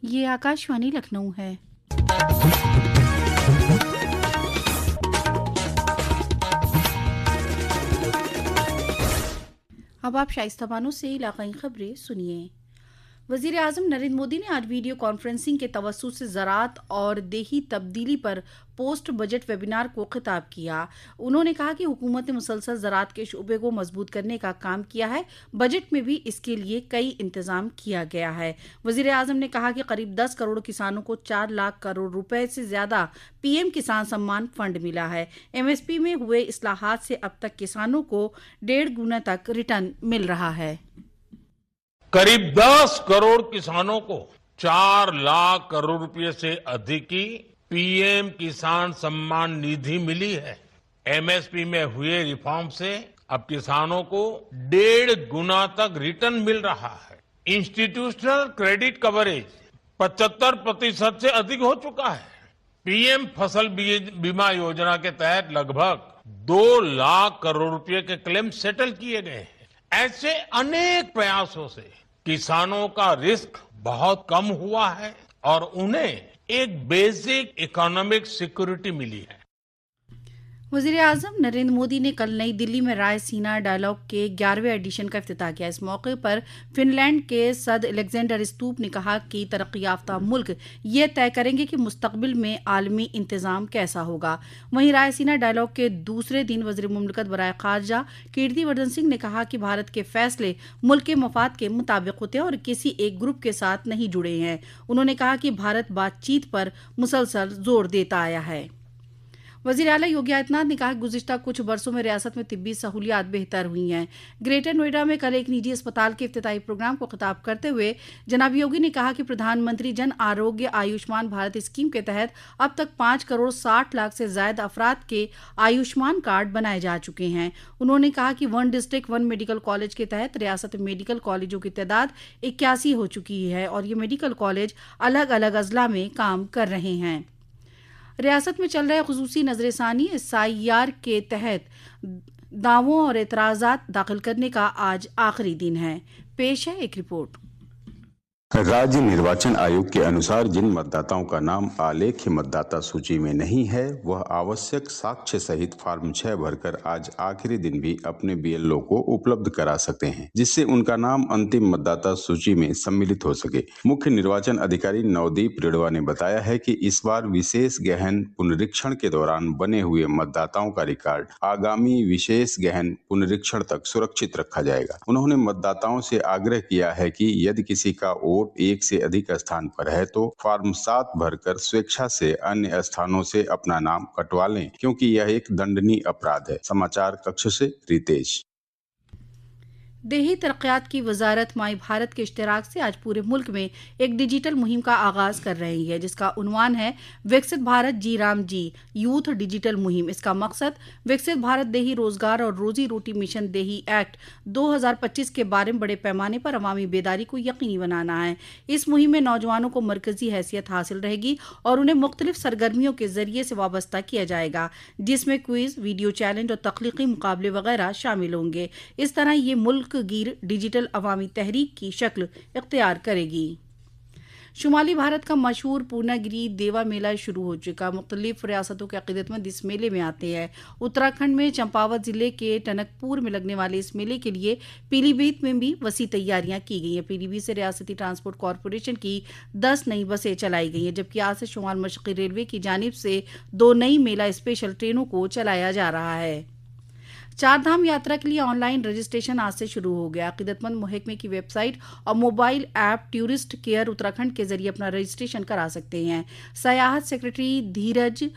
ये आकाशवाणी लखनऊ है। अब आप शाइस्ता बानो से इलाकाई खबरें सुनिए। वज़ीर आज़म नरेंद्र मोदी ने आज वीडियो कॉन्फ्रेंसिंग के तवस्सुत से ज़राअत और देही तब्दीली पर पोस्ट बजट वेबिनार को खिताब किया। उन्होंने कहा कि हुकूमत ने मुसलसल ज़राअत के शुबे को मजबूत करने का काम किया है। बजट में भी इसके लिए कई इंतजाम किया गया है। वज़ीर आज़म ने कहा कि करीब 10 करोड़ किसानों को 4 लाख करोड़ रुपए से ज़्यादा पीएम किसान सम्मान फंड मिला है। एमएसपी में हुए इस्लाहात से अब तक किसानों को 1.5 गुना तक रिटर्न मिल रहा है। करीब 10 करोड़ किसानों को 4 लाख करोड़ रुपए से अधिक की पीएम किसान सम्मान निधि मिली है। एमएसपी में हुए रिफॉर्म से अब किसानों को 1.5 गुना तक रिटर्न मिल रहा है। इंस्टीट्यूशनल क्रेडिट कवरेज 75% से अधिक हो चुका है। पीएम फसल बीमा योजना के तहत लगभग 2 लाख करोड़ रुपए के क्लेम सेटल किए गए हैं। ऐसे अनेक प्रयासों से किसानों का रिस्क बहुत कम हुआ है और उन्हें एक बेसिक इकोनॉमिक सिक्योरिटी मिली है। वज़ीर आज़म नरेंद्र मोदी ने कल नई दिल्ली में रायसीना डायलॉग के 11वें एडिशन का इफ्तिताह किया। इस मौके पर फिनलैंड के सदर अलेक्जेंडर स्तूप ने कहा कि तरक्की याफ्ता मुल्क ये तय करेंगे कि मुस्तकबिल में आलमी इंतजाम कैसा होगा। वहीं रायसीना डायलॉग के दूसरे दिन वज़ीर मुमलिकत बराए खारजा कीर्तिवर्धन सिंह ने कहा कि भारत के फैसले मुल्क के मफाद के मुताबिक होते हैं और किसी एक ग्रुप के साथ नहीं जुड़े हैं। उन्होंने कहा कि भारत बातचीत पर मुसलसल जोर देता आया है। वज़ीर आला योगी आदित्यनाथ ने कहा कि गुज़िश्ता कुछ बरसों में रियासत में तिब्बी सहूलियात बेहतर हुई हैं। ग्रेटर नोएडा में कल एक निजी अस्पताल के इफ्तिताही प्रोग्राम को खिताब करते हुए जनाब योगी ने कहा कि प्रधानमंत्री जन आरोग्य आयुष्मान भारत स्कीम के तहत अब तक 5 करोड़ 60 लाख से ज्यादा अफराद के आयुष्मान कार्ड बनाए जा चुके हैं। उन्होंने कहा कि 1 डिस्ट्रिक्ट 1 मेडिकल कॉलेज के तहत रियासत में मेडिकल कॉलेजों की तादाद 81 हो चुकी है और ये मेडिकल कॉलेज अलग अलग अजला में काम कर रहे हैं। रियासत में चल रहे खुसूसी नजरसानी SIR के तहत दावों और एतराजात दाखिल करने का आज आखिरी दिन है। पेश है एक रिपोर्ट। राज्य निर्वाचन आयोग के अनुसार जिन मतदाताओं का नाम आलेख्य मतदाता सूची में नहीं है वह आवश्यक साक्ष्य सहित फॉर्म 6 भरकर आज आखिरी दिन भी अपने BLO को उपलब्ध करा सकते हैं, जिससे उनका नाम अंतिम मतदाता सूची में सम्मिलित हो सके। मुख्य निर्वाचन अधिकारी नवदीप रिड़वा ने बताया है कि इस बार विशेष गहन पुनरीक्षण के दौरान बने हुए मतदाताओं का रिकॉर्ड आगामी विशेष गहन पुनरीक्षण तक सुरक्षित रखा जाएगा। उन्होंने मतदाताओं से आग्रह किया है कि यदि किसी का वोट एक से अधिक स्थान पर है तो फॉर्म 7 भरकर स्वेच्छा से अन्य स्थानों से अपना नाम कटवा लें, क्योंकि यह एक दंडनीय अपराध है। समाचार कक्ष से रितेश। देही तरक्यात की वजारत माई भारत के इश्तराक से आज पूरे मुल्क में एक डिजिटल मुहिम का आगाज कर रही है, जिसका उन्वान है विकसित भारत जी राम जी यूथ डिजिटल मुहिम। इसका मकसद विकसित भारत देही रोजगार और रोजी रोटी मिशन देही एक्ट 2025 के बारे में बड़े पैमाने पर अवामी बेदारी को यकीनी बनाना है। इस मुहिम में नौजवानों को मरकजी हैसियत हासिल रहेगी और उन्हें मुख्तलिफ सरगर्मियों के जरिए से वाबस्ता किया जाएगा, जिसमें क्विज, वीडियो चैलेंज और तख्लीकी मुकाबले वगैरह शामिल होंगे। इस तरह ये मुल्क गिर डिजिटल अवामी तहरीक की शक्ल इख्तियार करेगी। शुमाली भारत का मशहूर पूर्णागिरी देवा मेला शुरू हो चुका। मुख्तलिफ रियासतों के अकीदतमंद इस मेले में आते हैं। उत्तराखंड में चंपावत जिले के टनकपुर में लगने वाले इस मेले के लिए पीलीभीत में भी वसी तैयारियां की गई हैं। पीलीभीत से रियासती ट्रांसपोर्ट कॉरपोरेशन की 10 नई बसें चलाई गई हैं, जबकि आज से शुमाल मशरक़ी रेलवे की जानिब से 2 नई मेला स्पेशल ट्रेनों को चलाया जा रहा है। 4 धाम यात्रा के लिए ऑनलाइन रजिस्ट्रेशन आज से शुरू हो गया। अकीदतमंद महकमे की वेबसाइट और mobile app tourist care Uttarakhand के जरिए अपना रजिस्ट्रेशन करा सकते हैं। सयाहत सेक्रेटरी धीरज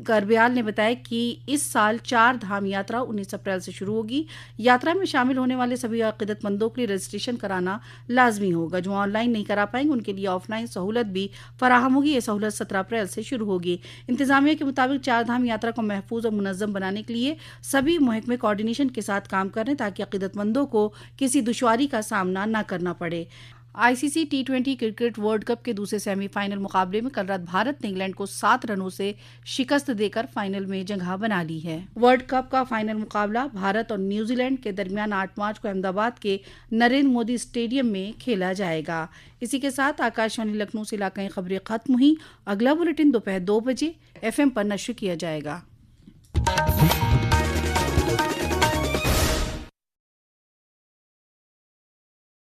करब्याल ने बताया कि इस साल 4 धाम यात्रा 19 अप्रैल से शुरू होगी। यात्रा में शामिल होने वाले सभी अकीदतमंदों के लिए रजिस्ट्रेशन कराना लाजमी होगा। जो ऑनलाइन नहीं करा पाएंगे उनके लिए ऑफलाइन सहूलत भी फराहम होगी। ये सहूलत 17 अप्रैल से शुरू होगी। इंतजामिया के मुताबिक 4 धाम यात्रा को महफूज और मुनज़्ज़म बनाने के लिए सभी महकमे कोऑर्डिनेशन के साथ काम कर रहे हैं, ताकि अकीदतमंदों को किसी दुश्वारी का सामना न करना पड़े। आईसीसी टी20 क्रिकेट वर्ल्ड कप के दूसरे सेमीफाइनल मुकाबले में कल रात भारत ने इंग्लैंड को 7 रनों से शिकस्त देकर फाइनल में जगह बना ली है। वर्ल्ड कप का फाइनल मुकाबला भारत और न्यूजीलैंड के दरमियान 8 मार्च को अहमदाबाद के नरेंद्र मोदी स्टेडियम में खेला जाएगा। इसी के साथ आकाशवाणी लखनऊ से इलाकाई खबरें खत्म हुई। अगला बुलेटिन दोपहर 2 बजे FM पर नश्र किया जाएगा।